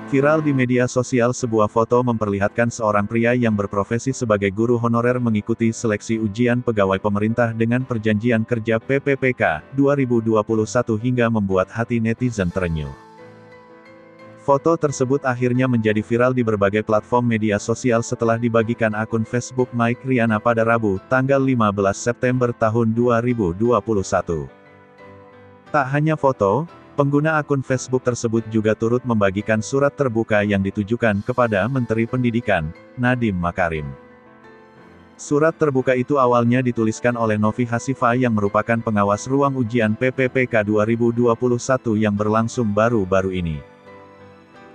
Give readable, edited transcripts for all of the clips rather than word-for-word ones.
Viral di media sosial sebuah foto memperlihatkan seorang pria yang berprofesi sebagai guru honorer mengikuti seleksi ujian pegawai pemerintah dengan perjanjian kerja PPPK 2021 hingga membuat hati netizen terenyuh. Foto tersebut akhirnya menjadi viral di berbagai platform media sosial setelah dibagikan akun Facebook Mike Riana pada Rabu, tanggal 15 September tahun 2021. Tak hanya foto, pengguna akun Facebook tersebut juga turut membagikan surat terbuka yang ditujukan kepada Menteri Pendidikan, Nadiem Makarim. Surat terbuka itu awalnya dituliskan oleh Novi Hasifah yang merupakan pengawas ruang ujian PPPK 2021 yang berlangsung baru-baru ini.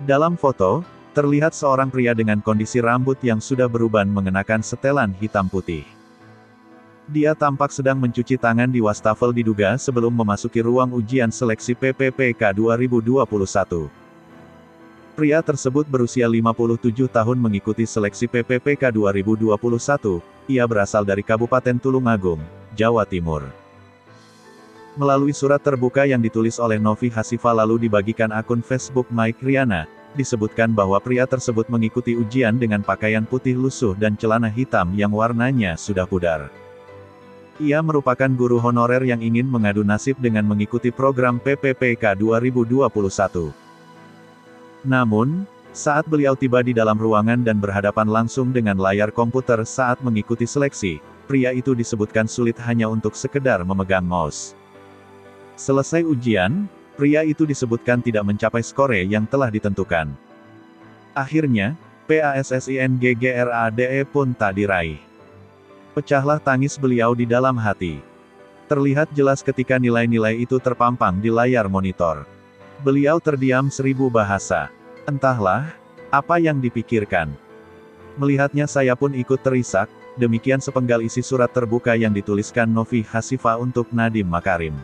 Dalam foto, terlihat seorang pria dengan kondisi rambut yang sudah beruban mengenakan setelan hitam putih. Dia tampak sedang mencuci tangan di wastafel diduga sebelum memasuki ruang ujian seleksi PPPK 2021. Pria tersebut berusia 57 tahun mengikuti seleksi PPPK 2021, ia berasal dari Kabupaten Tulungagung, Jawa Timur. Melalui surat terbuka yang ditulis oleh Novi Hasifah lalu dibagikan akun Facebook Mike Riana, disebutkan bahwa pria tersebut mengikuti ujian dengan pakaian putih lusuh dan celana hitam yang warnanya sudah pudar. Ia merupakan guru honorer yang ingin mengadu nasib dengan mengikuti program PPPK 2021. Namun, saat beliau tiba di dalam ruangan dan berhadapan langsung dengan layar komputer saat mengikuti seleksi, pria itu disebutkan sulit hanya untuk sekedar memegang mouse. Selesai ujian, pria itu disebutkan tidak mencapai skore yang telah ditentukan. Akhirnya, PASSINGGRADE pun tak diraih. Pecahlah tangis beliau di dalam hati. Terlihat jelas ketika nilai-nilai itu terpampang di layar monitor. Beliau terdiam 1000 bahasa. Entahlah, apa yang dipikirkan. Melihatnya saya pun ikut terisak, demikian sepenggal isi surat terbuka yang dituliskan Novi Hasifah untuk Nadiem Makarim.